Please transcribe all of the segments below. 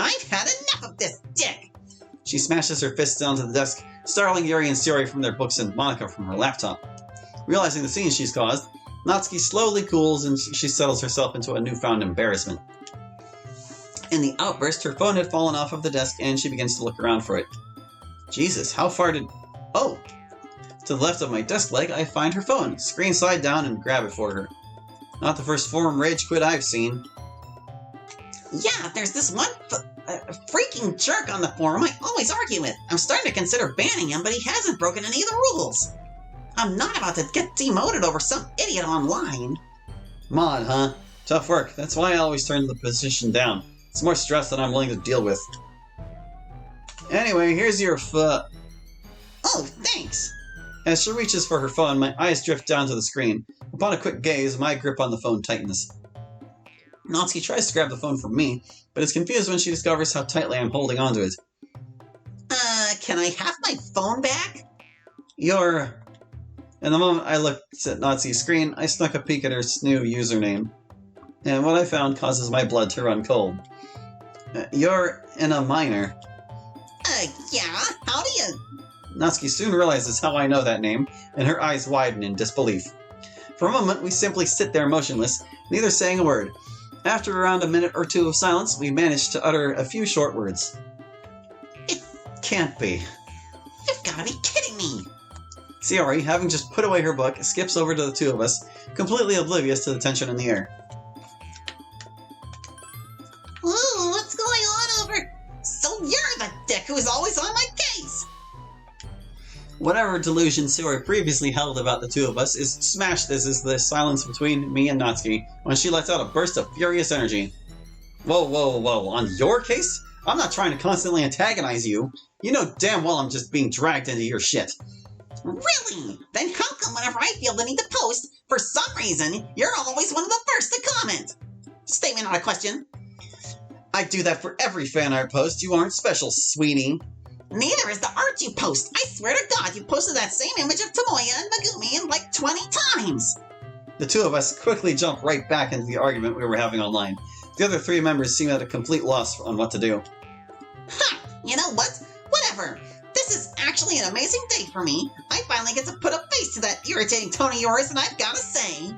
I've had enough of this dick! She smashes her fists onto the desk, startling Yuri and Sayori from their books and Monica from her laptop. Realizing the scene she's caused, Natsuki slowly cools and she settles herself into a newfound embarrassment. In the outburst, her phone had fallen off of the desk and she begins to look around for it. Jesus, how far did... Oh! To the left of my desk leg, I find her phone, screen side down, and grab it for her. Not the first forum rage quit I've seen. Yeah, there's this one freaking jerk on the forum I always argue with. I'm starting to consider banning him, but he hasn't broken any of the rules. I'm not about to get demoted over some idiot online. Mod, huh? Tough work. That's why I always turn the position down. It's more stress than I'm willing to deal with. Anyway, here's your Oh, thanks! As she reaches for her phone, my eyes drift down to the screen. Upon a quick gaze, my grip on the phone tightens. Natsuki tries to grab the phone from me, but is confused when she discovers how tightly I'm holding onto it. Can I have my phone back? And the moment I looked at Natsuki's screen, I snuck a peek at her new username. And what I found causes my blood to run cold. You're in a minor. Yeah? How do you... Natsuki soon realizes how I know that name, and her eyes widen in disbelief. For a moment, we simply sit there motionless, neither saying a word. After around a minute or two of silence, we manage to utter a few short words. It can't be. You've got to be kidding me! Sayori, having just put away her book, skips over to the two of us, completely oblivious to the tension in the air. Ooh, what's going on over? So you're the dick who's always on my case! Whatever delusion Sayori previously held about the two of us is smashed as is the silence between me and Natsuki when she lets out a burst of furious energy. Whoa, whoa, whoa, on your case? I'm not trying to constantly antagonize you. You know damn well I'm just being dragged into your shit. Really? Then how come whenever I feel the need to post, for some reason, you're always one of the first to comment? Statement, not a question. I do that for every fan art post. You aren't special, sweetie. Neither is the art you post. I swear to God, you posted that same image of Tomoya and Megumi like 20 times. The two of us quickly jump right back into the argument we were having online. The other three members seem at a complete loss on what to do. Ha! You know what? Whatever. This is actually an amazing day for me. I finally get to put a face to that irritating tone of yours, and I've got to say,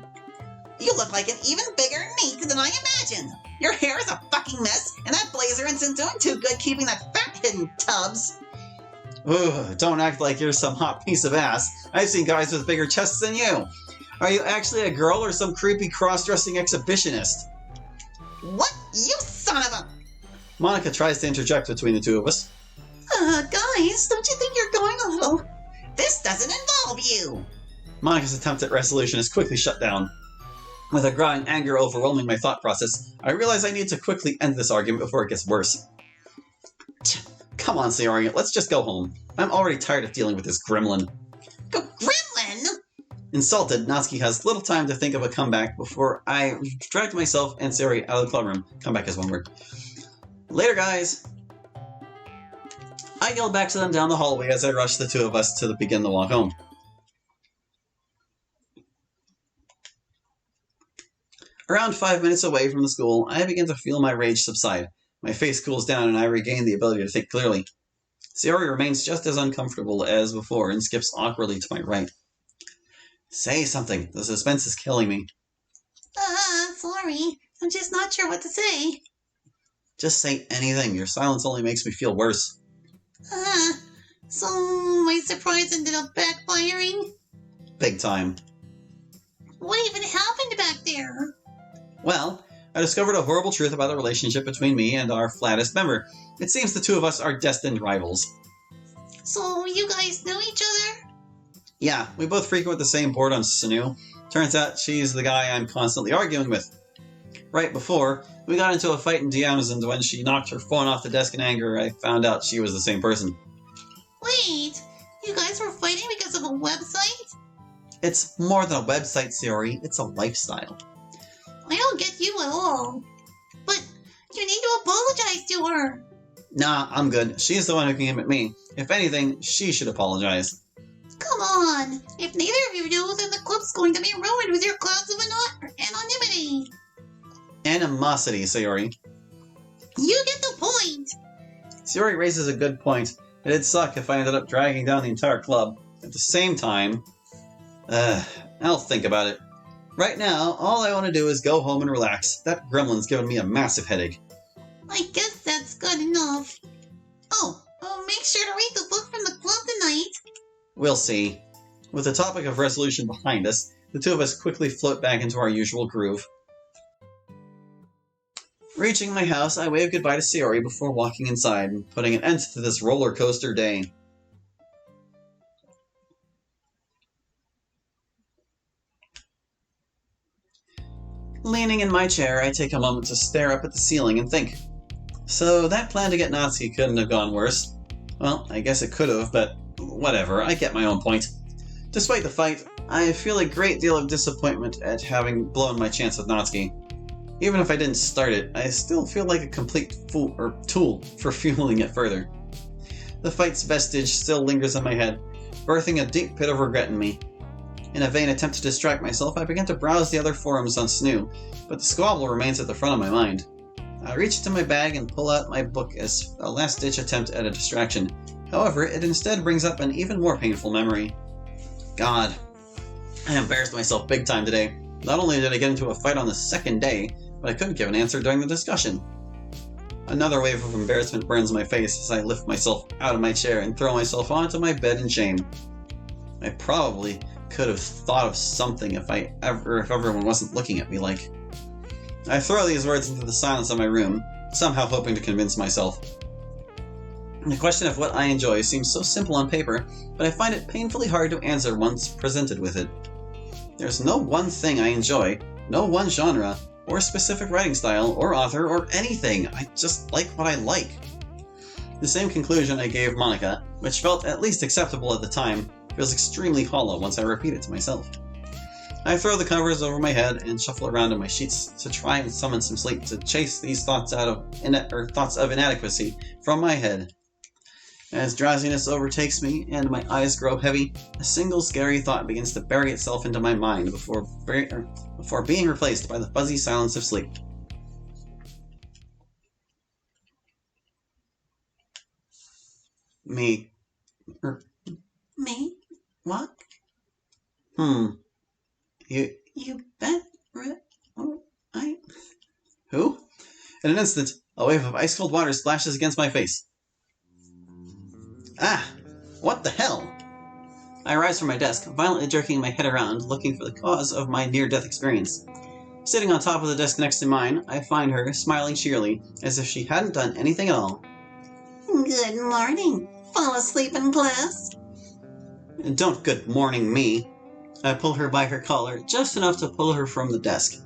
you look like an even bigger neat than I imagined. Your hair is a fucking mess, and that blazer isn't doing too good keeping that fat hidden tubs. Ugh, don't act like you're some hot piece of ass. I've seen guys with bigger chests than you. Are you actually a girl or some creepy cross-dressing exhibitionist? What? You son of a... Monica tries to interject between the two of us. Guys, don't you think you're going a little... This doesn't involve you! Monica's attempt at resolution is quickly shut down. With a growing anger overwhelming my thought process, I realize I need to quickly end this argument before it gets worse. Come on, Sayori, let's just go home. I'm already tired of dealing with this gremlin. Gremlin? Insulted, Natsuki has little time to think of a comeback before I dragged myself and Sayori out of the clubroom. Comeback is one word. Later, guys! I yelled back to them down the hallway as I rushed the two of us to begin the walk home. Around 5 minutes away from the school, I begin to feel my rage subside. My face cools down and I regain the ability to think clearly. Sayori remains just as uncomfortable as before and skips awkwardly to my right. Say something. The suspense is killing me. Sorry. I'm just not sure what to say. Just say anything. Your silence only makes me feel worse. So my surprise ended up backfiring? Big time. What even happened back there? Well, I discovered a horrible truth about the relationship between me and our flattest member. It seems the two of us are destined rivals. So you guys know each other? Yeah, we both frequent the same board on Sanu. Turns out she's the guy I'm constantly arguing with. Right before, we got into a fight in DMs, and when she knocked her phone off the desk in anger, I found out she was the same person. Wait, you guys were fighting because of a website? It's more than a website, Sayori. It's a lifestyle. I don't get you at all. But you need to apologize to her. Nah, I'm good. She's the one who came at me. If anything, she should apologize. Come on. If neither of you do, then the club's going to be ruined with your clouds of anonymity. Animosity, Sayori. You get the point! Sayori raises a good point. It'd suck if I ended up dragging down the entire club. At the same time... I'll think about it. Right now, all I want to do is go home and relax. That gremlin's giving me a massive headache. I guess that's good enough. Oh, make sure to read the book from the club tonight. We'll see. With the topic of resolution behind us, the two of us quickly float back into our usual groove. Reaching my house, I wave goodbye to Sayori before walking inside and putting an end to this roller coaster day. Leaning in my chair, I take a moment to stare up at the ceiling and think. So that plan to get Natsuki couldn't have gone worse. Well, I guess it could have, but whatever, I get my own point. Despite the fight, I feel a great deal of disappointment at having blown my chance with Natsuki. Even if I didn't start it, I still feel like a complete tool for fueling it further. The fight's vestige still lingers in my head, birthing a deep pit of regret in me. In a vain attempt to distract myself, I begin to browse the other forums on Snoo, but the squabble remains at the front of my mind. I reach into my bag and pull out my book as a last-ditch attempt at a distraction. However, it instead brings up an even more painful memory. God, I embarrassed myself big time today. Not only did I get into a fight on the second day, but I couldn't give an answer during the discussion. Another wave of embarrassment burns my face as I lift myself out of my chair and throw myself onto my bed in shame. I probably could have thought of something if everyone wasn't looking at me like. I throw these words into the silence of my room, somehow hoping to convince myself. The question of what I enjoy seems so simple on paper, but I find it painfully hard to answer once presented with it. There's no one thing I enjoy, no one genre, or specific writing style, or author, or anything. I just like what I like. The same conclusion I gave Monica, which felt at least acceptable at the time, feels extremely hollow once I repeat it to myself. I throw the covers over my head and shuffle around in my sheets to try and summon some sleep to chase these thoughts thoughts of inadequacy from my head. As drowsiness overtakes me and my eyes grow heavy, a single scary thought begins to bury itself into my mind before being replaced by the fuzzy silence of sleep. Me? What? You bet. Who? In an instant, a wave of ice-cold water splashes against my face. Ah! What the hell? I rise from my desk, violently jerking my head around, looking for the cause of my near-death experience. Sitting on top of the desk next to mine, I find her, smiling cheerily, as if she hadn't done anything at all. Good morning. Fall asleep in class? Don't good morning me. I pull her by her collar, just enough to pull her from the desk.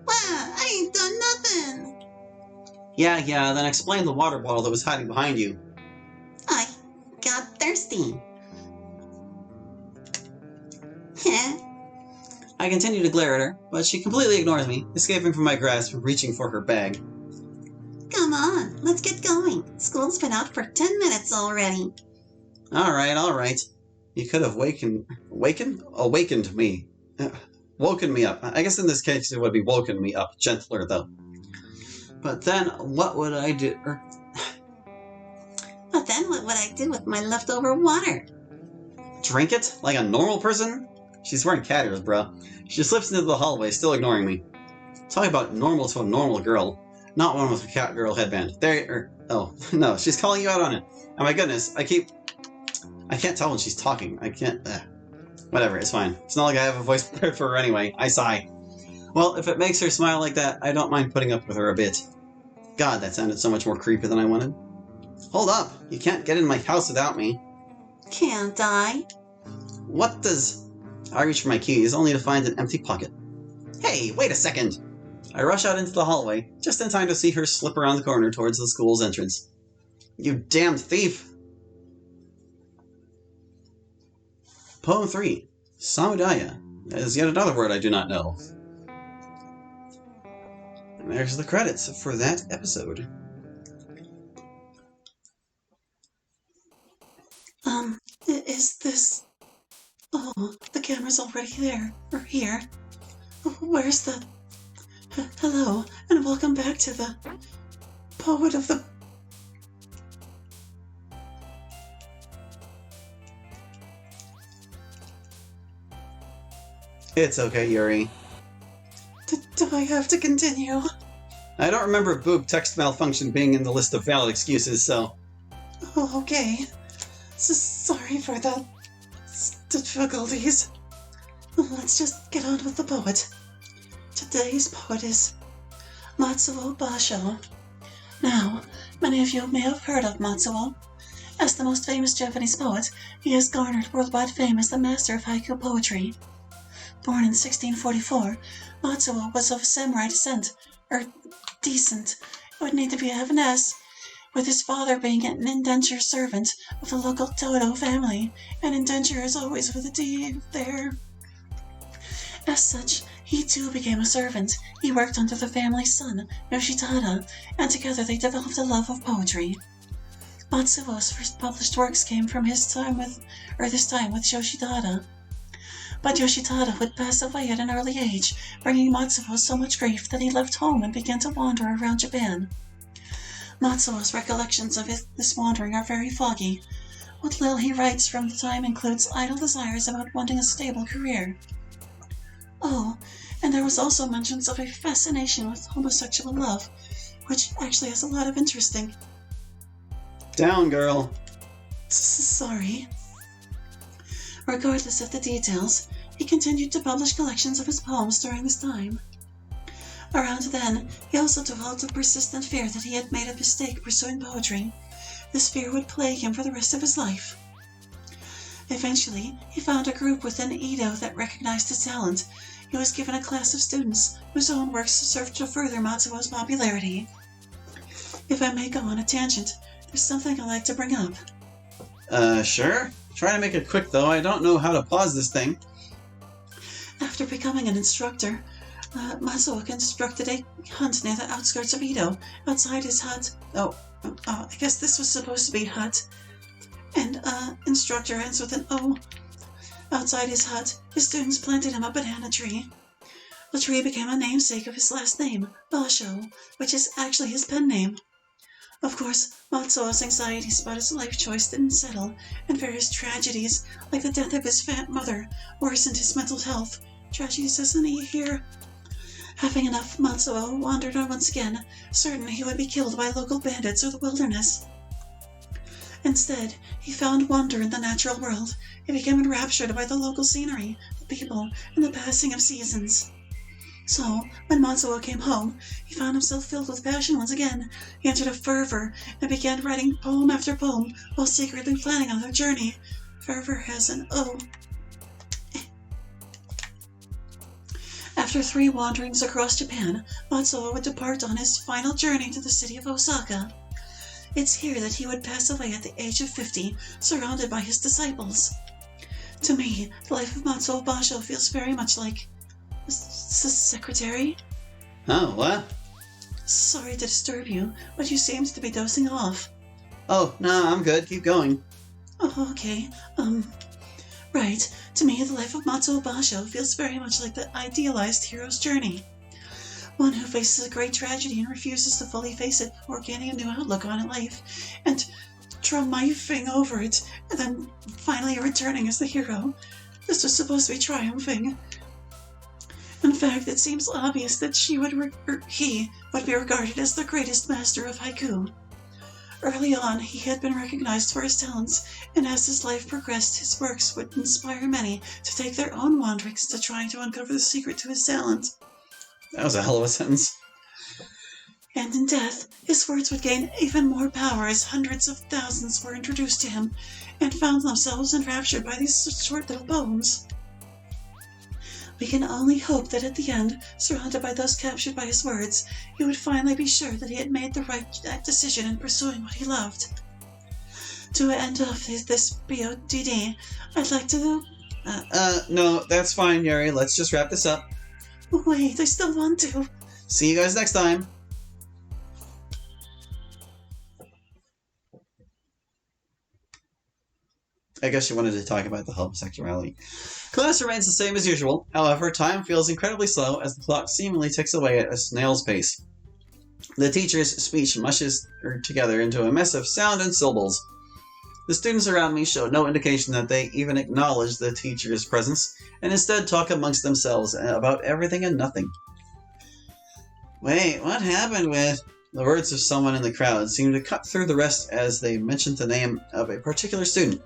Wow, I ain't done nothing. Yeah, then explain the water bottle that was hiding behind you. I got thirsty. I continue to glare at her, but she completely ignores me, escaping from my grasp and reaching for her bag. Come on, let's get going. School's been out for 10 minutes already. Alright. You could have awakened me. Woken me up. I guess in this case it would be woken me up, gentler though. But then, what would I do? But then what would I do with my leftover water? Drink it? Like a normal person? She's wearing cat ears, bro. She slips into the hallway, still ignoring me. Talk about normal to a normal girl. Not one with a cat girl headband. Oh, no, she's calling you out on it. Oh my goodness, I can't tell when she's talking. I can't... Whatever, it's fine. It's not like I have a voice prepared for her anyway. I sigh. Well, if it makes her smile like that, I don't mind putting up with her a bit. God, that sounded so much more creepy than I wanted. Hold up! You can't get in my house without me. Can't I? What does... I reach for my keys, only to find an empty pocket. Hey, wait a second! I rush out into the hallway, just in time to see her slip around the corner towards the school's entrance. You damned thief! Poem 3. Samudaya is yet another word I do not know. And there's the credits for that episode. Is this... Oh, the camera's already there. Or here. Where's the... Hello, and welcome back to the... poet of the... It's okay, Yuri. Do I have to continue? I don't remember boob text malfunction being in the list of valid excuses, so... Oh, okay. Sorry for the difficulties. Let's just get on with the poet. Today's poet is Matsuo Basho. Now, many of you may have heard of Matsuo. As the most famous Japanese poet, he has garnered worldwide fame as the master of haiku poetry. Born in 1644, Matsuo was of samurai descent, or decent. It would need to be have an S, with his father being an indenture servant of the local Todo family, and indenture is always with a D there. As such, he too became a servant. He worked under the family's son, Yoshitada, and together they developed a love of poetry. Matsuo's first published works came from this time with Yoshitada. But Yoshitada would pass away at an early age, bringing Matsuo so much grief that he left home and began to wander around Japan. Matsuo's recollections of this wandering are very foggy. What little he writes from the time includes idle desires about wanting a stable career. Oh, and there was also mentions of a fascination with homosexual love, which actually has a lot of interesting... Down, girl. Sorry. Regardless of the details, he continued to publish collections of his poems during this time. Around then, he also developed a persistent fear that he had made a mistake pursuing poetry. This fear would plague him for the rest of his life. Eventually, he found a group within Edo that recognized his talent. He was given a class of students whose own works served to further Matsuo's popularity. If I may go on a tangent, there's something I'd like to bring up. Sure. Try to make it quick, though. I don't know how to pause this thing. After becoming an instructor, Matsuo constructed a hut near the outskirts of Edo, outside his hut. I guess this was supposed to be hut. And, instructor ends with an O. Outside his hut, his students planted him a banana tree. The tree became a namesake of his last name, Basho, which is actually his pen name. Of course, Matsuo's anxieties about his life choice didn't settle, and various tragedies, like the death of his fat mother, worsened his mental health. Tragedies as an E here. Having enough, Matsuo wandered on once again, certain he would be killed by local bandits or the wilderness. Instead, he found wonder in the natural world. He became enraptured by the local scenery, the people, and the passing of seasons. So, when Matsuo came home, he found himself filled with passion once again. He entered a fervor and began writing poem after poem while secretly planning on their journey. Fervor has an O. After 3 wanderings across Japan, Matsuo would depart on his final journey to the city of Osaka. It's here that he would pass away at the age of 50, surrounded by his disciples. To me, the life of Matsuo Basho feels very much like... secretary? Oh, what? Sorry to disturb you, but you seemed to be dozing off. Oh, no, I'm good. Keep going. Oh, okay. Right. To me, the life of Matsuo Basho feels very much like the idealized hero's journey. One who faces a great tragedy and refuses to fully face it before gaining a new outlook on life, and triumphing over it, and then finally returning as the hero. This was supposed to be triumphing. In fact, it seems obvious that he would be regarded as the greatest master of haiku. Early on, he had been recognized for his talents, and as his life progressed, his works would inspire many to take their own wanderings to try to uncover the secret to his talent. That was a hell of a sentence. And in death, his words would gain even more power as hundreds of thousands were introduced to him and found themselves enraptured by these short little poems. We can only hope that at the end, surrounded by those captured by his words, he would finally be sure that he had made the right decision in pursuing what he loved. To end off this BODD, I'd like to... No, that's fine, Yuri. Let's just wrap this up. Wait, I still want to. See you guys next time. I guess you wanted to talk about the homosexuality. Class remains the same as usual. However, time feels incredibly slow as the clock seemingly ticks away at a snail's pace. The teacher's speech mushes together into a mess of sound and syllables. The students around me show no indication that they even acknowledge the teacher's presence, and instead talk amongst themselves about everything and nothing. Wait, what happened with... The words of someone in the crowd seem to cut through the rest as they mention the name of a particular student.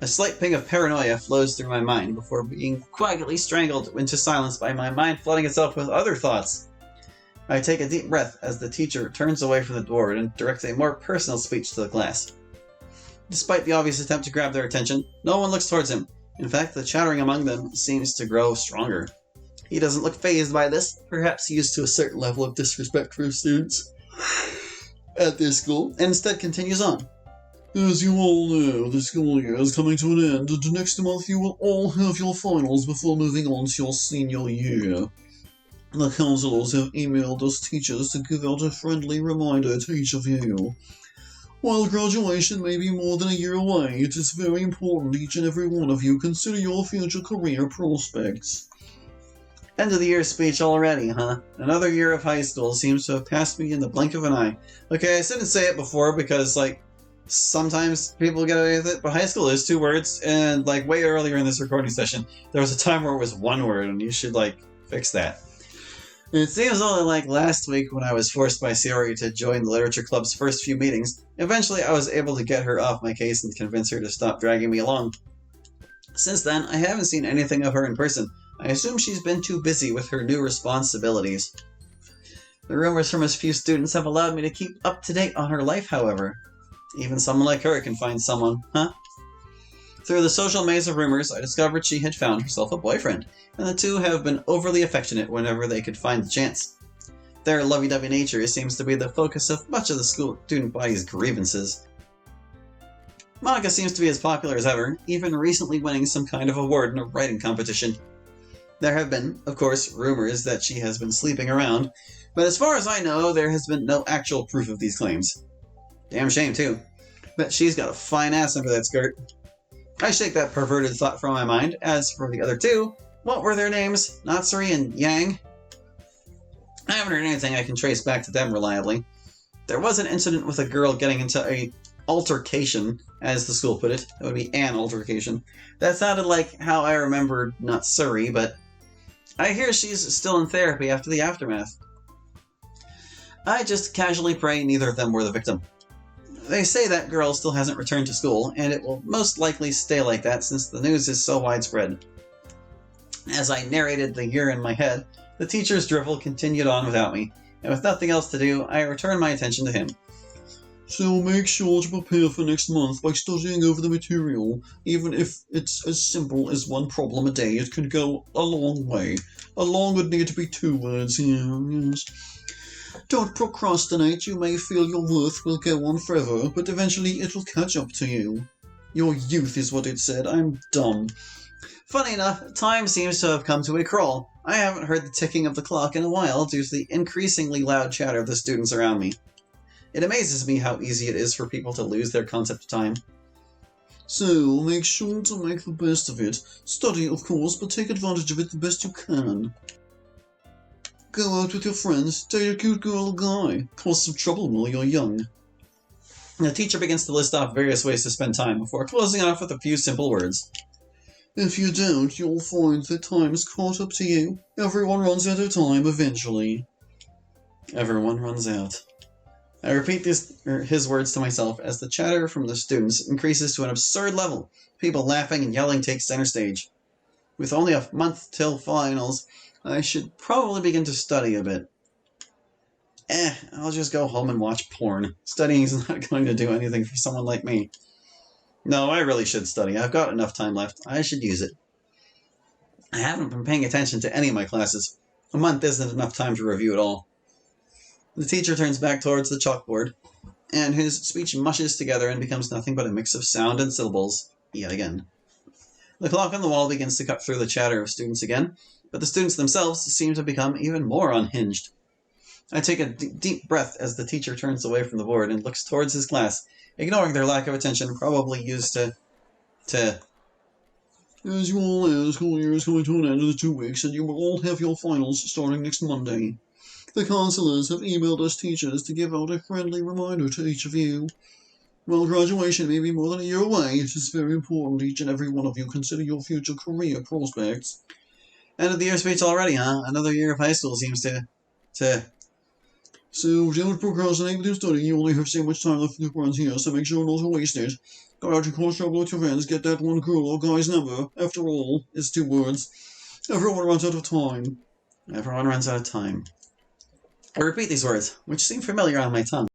A slight ping of paranoia flows through my mind before being quietly strangled into silence by my mind flooding itself with other thoughts. I take a deep breath as the teacher turns away from the board and directs a more personal speech to the class. Despite the obvious attempt to grab their attention, no one looks towards him. In fact, the chattering among them seems to grow stronger. He doesn't look fazed by this, perhaps used to a certain level of disrespect for students at this school, and instead continues on. As you all know, the school year is coming to an end, and next month you will all have your finals before moving on to your senior year. The counselors have emailed us teachers to give out a friendly reminder to each of you. While graduation may be more than a year away, it is very important each and every one of you consider your future career prospects. End of the year speech already, huh? Another year of high school seems to have passed me in the blink of an eye. Okay, I didn't say it before because, sometimes people get away with it, but high school is 2 words, and, way earlier in this recording session, there was a time where it was 1 word, and you should, fix that. It seems only last week when I was forced by Sayori to join the Literature Club's first few meetings, eventually I was able to get her off my case and convince her to stop dragging me along. Since then, I haven't seen anything of her in person. I assume she's been too busy with her new responsibilities. The rumors from a few students have allowed me to keep up to date on her life, however. Even someone like her can find someone, huh? Through the social maze of rumors, I discovered she had found herself a boyfriend, and the two have been overly affectionate whenever they could find the chance. Their lovey-dovey nature seems to be the focus of much of the student body's grievances. Monica seems to be as popular as ever, even recently winning some kind of award in a writing competition. There have been, of course, rumors that she has been sleeping around, but as far as I know, there has been no actual proof of these claims. Damn shame, too. Bet she's got a fine ass under that skirt. I shake that perverted thought from my mind. As for the other two, what were their names? Natsuri and Yang? I haven't heard anything I can trace back to them reliably. There was an incident with a girl getting into a altercation, as the school put it. It would be an altercation. That sounded like how I remembered Natsuri, but I hear she's still in therapy after the aftermath. I just casually pray neither of them were the victim. They say that girl still hasn't returned to school, and it will most likely stay like that since the news is so widespread. As I narrated the year in my head, the teacher's drivel continued on without me, and with nothing else to do, I returned my attention to him. So make sure to prepare for next month by studying over the material. Even if it's as simple as 1 problem a day, it can go a long way. A long would need to be 2 words here, yes. Don't procrastinate. You may feel your worth will go on forever, but eventually it'll catch up to you. Your youth is what it said. I'm dumb. Funny enough, time seems to have come to a crawl. I haven't heard the ticking of the clock in a while due to the increasingly loud chatter of the students around me. It amazes me how easy it is for people to lose their concept of time. So, make sure to make the best of it. Study, of course, but take advantage of it the best you can. Go out with your friends, date a cute girl or guy, cause some trouble while you're young. The teacher begins to list off various ways to spend time before closing off with a few simple words. If you don't, you'll find that time's caught up to you. Everyone runs out of time eventually. Everyone runs out. I repeat his words to myself as the chatter from the students increases to an absurd level. People laughing and yelling take center stage. With only a month till finals, I should probably begin to study a bit. I'll just go home and watch porn. Studying is not going to do anything for someone like me. No, I really should study. I've got enough time left. I should use it. I haven't been paying attention to any of my classes. A month isn't enough time to review it all. The teacher turns back towards the chalkboard, and his speech mushes together and becomes nothing but a mix of sound and syllables, yet again. The clock on the wall begins to cut through the chatter of students again, but the students themselves seem to become even more unhinged. I take a deep breath as the teacher turns away from the board and looks towards his class, ignoring their lack of attention, probably used to... As you all know, the school year is coming to an end in 2 weeks, and you will all have your finals starting next Monday. The counselors have emailed us teachers to give out a friendly reminder to each of you. While graduation may be more than a year away, it is very important each and every one of you consider your future career prospects. End of the year speech already, huh? Another year of high school seems to... So, don't procrastinate with your study. You only have so much time left to run here, so make sure not to waste it. Go out and cause trouble with your friends, get that one girl or guy's number. After all, it's 2 words. Everyone runs out of time. Everyone runs out of time. I repeat these words, which seem familiar on my tongue.